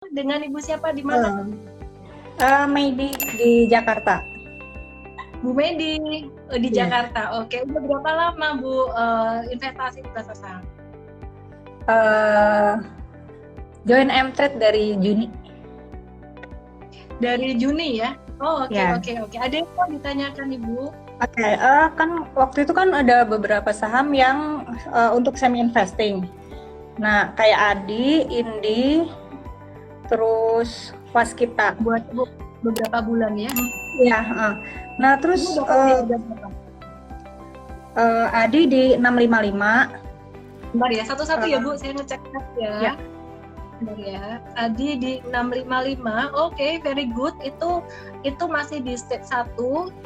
Dengan Ibu siapa di mana? Maybe di Jakarta. Bu Medi di Iya. Jakarta. Oke, udah berapa lama Bu investasi di pasar saham? Eh, Join M-Trade dari Juni. Dari Juni ya? Oh, oke Ya. oke oke. Ada yang mau ditanyakan Ibu? Oke, kan waktu itu kan ada beberapa saham yang untuk semi investing. Nah, kayak Adi, Indi, terus Waskita. Buat Ibu beberapa bulan ya. Iya. Nah, Ibu terus dapat di harga berapa? Adi di 655. Bentar ya, satu-satu ya eh, Bu, saya ngecek ya. ya. Bentar ya. Adi di 655. Oke, very good. Itu masih di stage 1.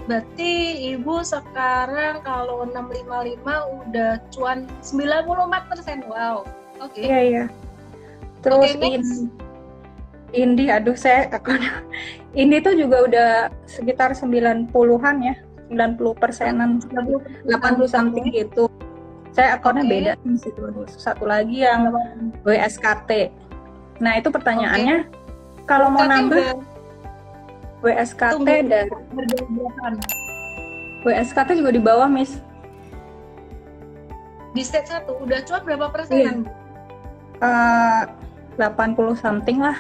Berarti Ibu sekarang kalau 655 udah cuan 94%. Wow. Oke. Iya, iya. Terus Oke, next. Indi, aduh saya Indi tuh juga udah sekitar 90-an ya, 90%-an, 80 something gitu. Saya akunnya Oke. beda nih situ. Satu lagi yang WSKT. Nah, itu pertanyaannya kalau mau nambah WSKT Tunggu. dan Harga berapaan? WSKT juga di bawah, Miss. Di stage 1 udah cuan berapa Iya. persenan? 80 something lah.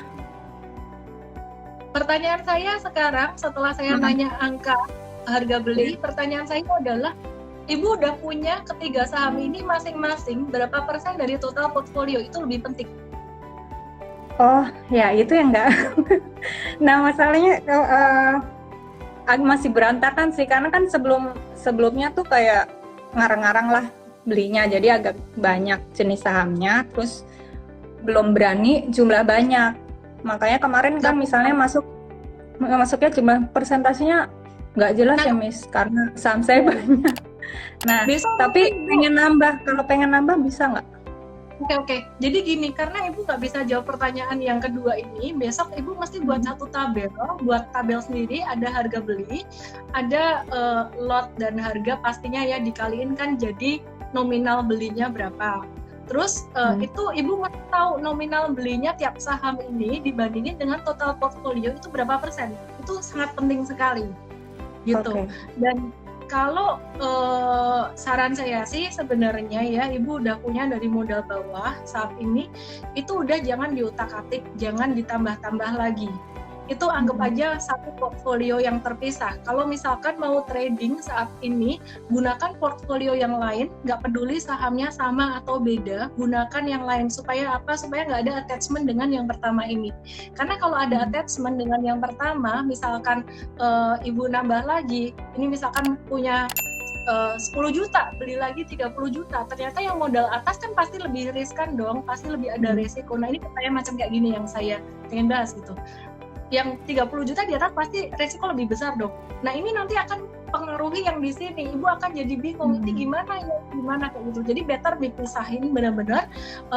Pertanyaan saya sekarang setelah saya nanya angka harga beli, pertanyaan saya adalah Ibu udah punya ketiga saham ini masing-masing berapa persen dari total portfolio? Itu lebih penting. Oh, ya itu yang enggak. Nah, masalahnya masih berantakan sih, karena kan sebelumnya tuh kayak ngarang-ngarang lah belinya, jadi agak banyak jenis sahamnya, terus belum berani jumlah banyak. Makanya kemarin kan misalnya masuknya jumlah persentasenya nggak jelas ya, Miss, karena saham saya banyak. Nah, tapi pengen nambah. Kalau pengen nambah bisa nggak? Oke. Jadi gini, karena Ibu nggak bisa jawab pertanyaan yang kedua ini, besok Ibu mesti buat satu tabel, buat tabel sendiri, ada harga beli, ada lot dan harga pastinya ya, dikaliin kan jadi nominal belinya berapa. Terus itu Ibu mesti tahu nominal belinya tiap saham ini dibandingin dengan total portfolio itu berapa persen. Itu sangat penting sekali gitu. Dan kalau saran saya sih sebenarnya ya, Ibu udah punya dari modal bawah saat ini, itu udah jangan diutak-atik, jangan ditambah-tambah lagi. Itu anggap aja satu portfolio yang terpisah. Kalau misalkan mau trading saat ini, gunakan portfolio yang lain, nggak peduli sahamnya sama atau beda, gunakan yang lain. Supaya apa? Supaya nggak ada attachment dengan yang pertama ini. Karena kalau ada attachment dengan yang pertama, misalkan Ibu nambah lagi, ini misalkan punya 10 juta, beli lagi 30 juta, ternyata yang modal atas kan pasti lebih riskan dong, pasti lebih ada resiko. Nah, ini pertanyaan macam kayak gini yang saya pengen bahas gitu. Yang 30 juta di atas pasti resiko lebih besar dong. Nah, ini nanti akan pengaruhi yang di sini. Ibu akan jadi bingung, ini gimana ya, gimana kayak gitu. Jadi better dipisahin benar-benar,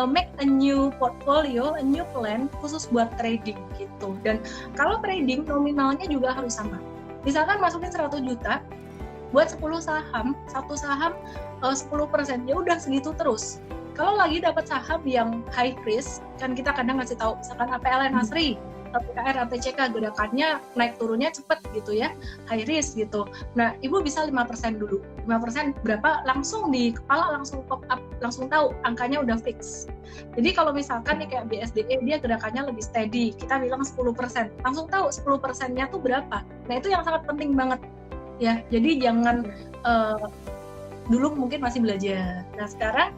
make a new portfolio, a new plan khusus buat trading gitu. Dan kalau trading nominalnya juga harus sama. Misalkan masukin 100 juta, buat 10 saham, satu saham 10%, ya udah segitu terus. Kalau lagi dapat saham yang high risk, kan kita kadang ngasih tahu, misalkan APLN Asri, PKR, ATCK, gerakannya naik turunnya cepet gitu ya, high risk gitu. Nah, Ibu bisa 5% dulu. 5% berapa? Langsung di kepala, langsung pop up, langsung tahu, angkanya udah fix. Jadi kalau misalkan nih kayak BSDE, dia gerakannya lebih steady, kita bilang 10%, langsung tahu 10%-nya tuh berapa. Nah, itu yang sangat penting banget. Ya, jadi jangan dulu mungkin masih belajar. Nah, sekarang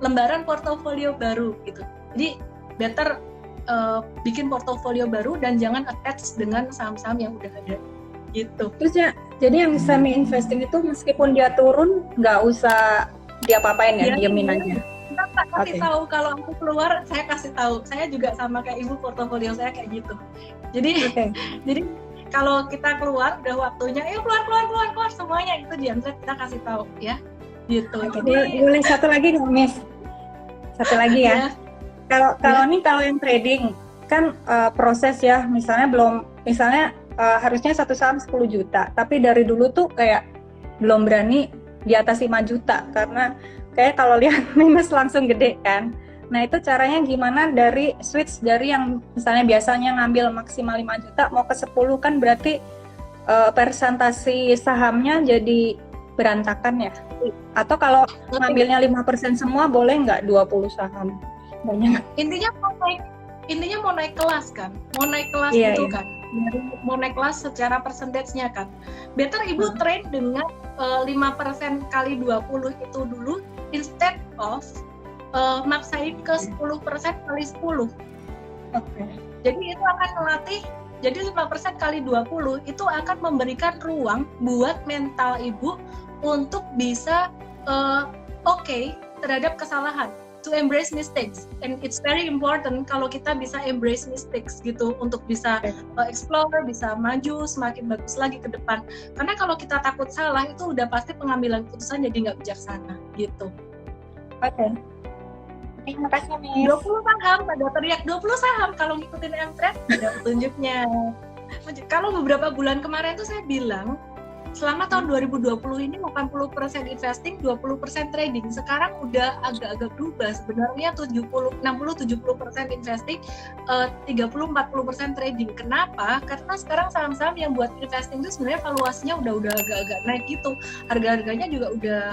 lembaran portofolio baru gitu. Jadi better bikin portofolio baru dan jangan attach dengan saham-saham yang udah ada gitu. Terus ya, jadi yang semi investing itu meskipun dia turun nggak usah diapa-apain ya, diemin aja. Kita kasih tahu kalau aku keluar, saya kasih tahu. Saya juga sama kayak Ibu, portofolio saya kayak gitu. Jadi kalau kita keluar udah waktunya, ayo keluar semuanya, itu di Amtrade kita kasih tahu ya gitu. Jadi boleh satu lagi nggak, Miss? Satu lagi ya. Kalau yang trading kan proses ya, misalnya harusnya satu saham 10 juta, tapi dari dulu tuh kayak belum berani di atas 5 juta karena kayak kalau lihat minus langsung gede kan. Nah itu caranya gimana dari switch dari yang misalnya biasanya ngambil maksimal 5 juta mau ke 10 kan berarti persentasi sahamnya jadi berantakan ya? Atau kalau ngambilnya 5% semua boleh nggak 20 saham? Banyak. Intinya mau naik kelas kan, mau naik kelas gitu kan, mau naik kelas secara persentasenya kan. Better ibu trade dengan 5% kali 20 itu dulu instead of maksain ke 10% kali 10. Jadi itu akan melatih, jadi 5% kali 20 itu akan memberikan ruang buat mental ibu untuk bisa terhadap kesalahan, to embrace mistakes, and it's very important kalau kita bisa embrace mistakes gitu untuk bisa explore, bisa maju semakin bagus lagi ke depan. Karena kalau kita takut salah itu udah pasti pengambilan keputusan jadi nggak bijaksana gitu. Oke. Terima kasih, Miss. 20 saham, pada teriak 20 saham kalau ngikutin M-Trade ada petunjuknya. Kalau beberapa bulan kemarin tuh saya bilang selama tahun 2020 ini 80% investing, 20% trading. Sekarang udah agak-agak berubah sebenarnya 60-70% investing, 30-40% trading. Kenapa? Karena sekarang saham-saham yang buat investing itu sebenarnya valuasinya udah agak-agak naik gitu. Harga-harganya juga udah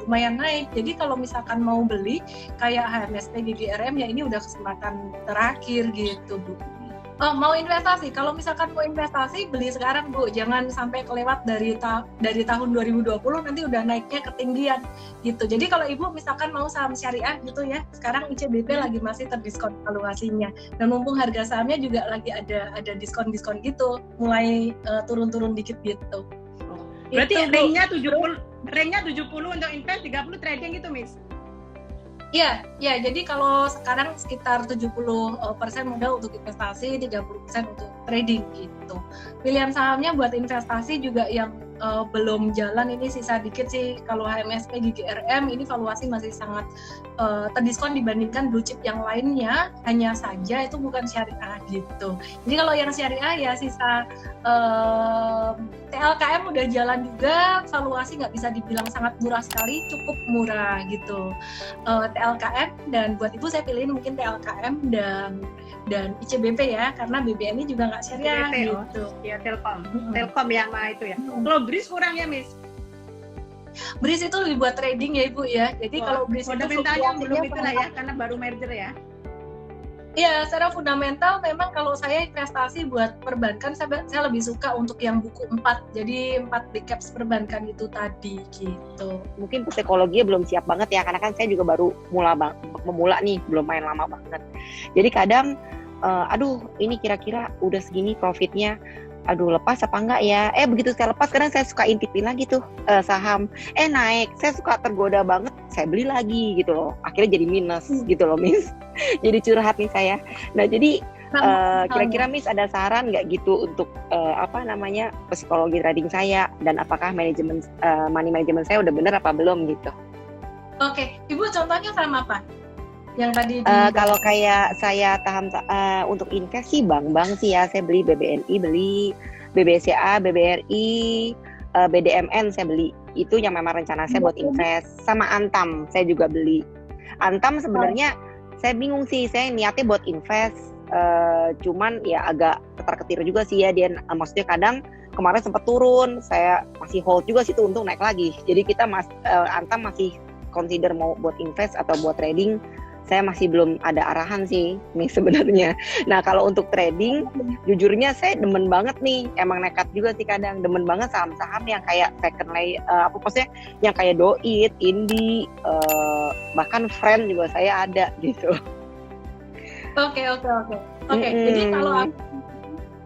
lumayan naik. Jadi kalau misalkan mau beli kayak HMSP, GGRM ya ini udah kesempatan terakhir gitu, Bu. Mau investasi, kalau misalkan mau investasi beli sekarang Bu, jangan sampai kelewat dari tahun 2020 nanti udah naiknya ketinggian gitu. Jadi kalau Ibu misalkan mau saham syariah gitu ya, sekarang ICBP lagi masih terdiskon valuasinya dan mumpung harga sahamnya juga lagi ada diskon-diskon gitu, mulai turun-turun dikit gitu. Berarti ranknya 70 untuk invest, 30 trading gitu, Miss? Iya, jadi kalau sekarang sekitar 70% modal untuk investasi, 30% untuk trading gitu. Pilihan sahamnya buat investasi juga yang belum jalan ini sisa dikit sih. Kalau HMSP, GGRM ini valuasi masih sangat terdiskon dibandingkan blue chip yang lainnya, hanya saja itu bukan syariah gitu. Jadi kalau yang syariah ya sisa TLKM udah jalan juga, valuasi nggak bisa dibilang sangat murah sekali, cukup murah gitu. TLKM dan buat Ibu saya pilihin mungkin TLKM dan ICBP ya, karena BBNI juga nggak syariah gitu. Ya Telkom yang mana itu ya. Kalau BRIS kurang ya, Miss? BRIS itu lebih buat trading ya Ibu ya. Jadi kalau BRIS itu fundamentalnya belum itulah ya, karena baru merger ya. Iya, secara fundamental memang kalau saya investasi buat perbankan saya lebih suka untuk yang buku 4. Jadi 4 big caps perbankan itu tadi gitu. Mungkin psikologinya belum siap banget ya, karena kan saya juga baru memula nih, belum main lama banget. Jadi kadang ini kira-kira udah segini profitnya, lepas apa enggak ya? Begitu saya lepas kadang saya suka intipin lagi tuh saham. Naik, saya suka tergoda banget, saya beli lagi gitu loh. Akhirnya jadi minus gitu loh, Miss. Jadi curhat nih saya. Nah, jadi kira-kira Miss ada saran nggak gitu untuk psikologi trading saya, dan apakah manajemen money management saya udah bener apa belum gitu? Oke, Ibu contohnya saham apa? Yang tadi kalau kayak saya untuk invest sih bank sih ya, saya beli BBNI, beli BBCA, BBRI, BDMN saya beli. Itu yang memang rencana saya buat invest. Sama Antam saya juga beli. Antam sebenarnya saya bingung sih, saya niatnya buat invest, cuman ya agak ketar-ketir juga sih ya dia, maksudnya kadang kemarin sempat turun, saya masih hold juga sih tuh, untung naik lagi. Jadi kita Antam masih consider mau buat invest atau buat trading, saya masih belum ada arahan sih nih sebenarnya. Nah kalau untuk trading, jujurnya saya demen banget nih, emang nekat juga sih kadang, demen banget saham-saham yang kayak second layer, maksudnya yang kayak Doit, Indi, bahkan Friend juga saya ada gitu. Oke. Jadi kalau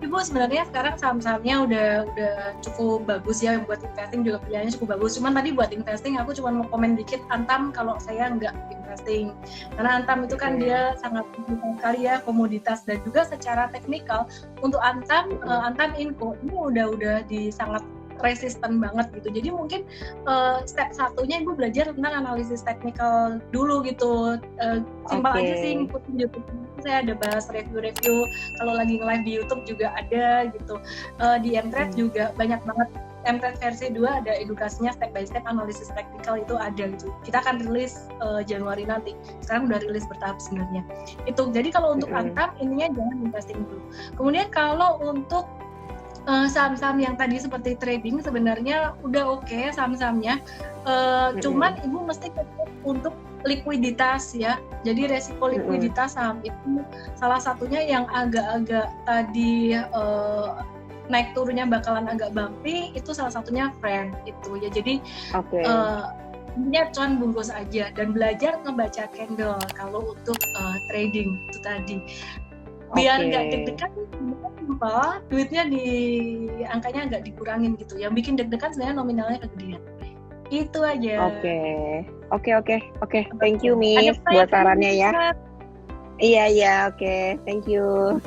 Ibu sebenarnya sekarang saham-sahamnya udah cukup bagus ya, buat investing juga pilihannya cukup bagus. Cuman tadi buat investing aku cuma mau komen dikit Antam kalau saya nggak investing. Karena Antam itu kan dia sangat sekali ya komoditas, dan juga secara teknikal untuk Antam Inco ini udah di sangat resisten banget gitu. Jadi mungkin step satunya Ibu belajar tentang analisis teknikal dulu gitu. Simpel aja sih, ngikutin YouTube. Saya ada bahas review-review, kalau lagi nge-live di YouTube juga ada gitu. Di M-Trade juga banyak banget MTED versi 2 ada edukasinya step by step, analisis teknikal itu ada gitu. Kita akan rilis Januari nanti. Sekarang udah rilis bertahap sebenarnya. Itu. Jadi kalau untuk Antam ininya jangan investing dulu. Kemudian kalau untuk saham-saham yang tadi seperti trading sebenarnya udah oke saham-sahamnya. Cuman ibu mesti tetap untuk likuiditas ya. Jadi resiko likuiditas saham itu salah satunya yang agak-agak tadi naik turunnya bakalan agak bumpy, itu salah satunya friend itu ya. Jadi intinya cuan bungkus aja dan belajar ngebaca candle kalau untuk trading itu tadi. Biar nggak deg-degan, duitnya angkanya agak dikurangin gitu. Yang bikin deg-degan sebenarnya nominalnya kegedean. Itu aja. Oke. Thank you, Miss, buat sarannya ya. Iya, oke. Thank you.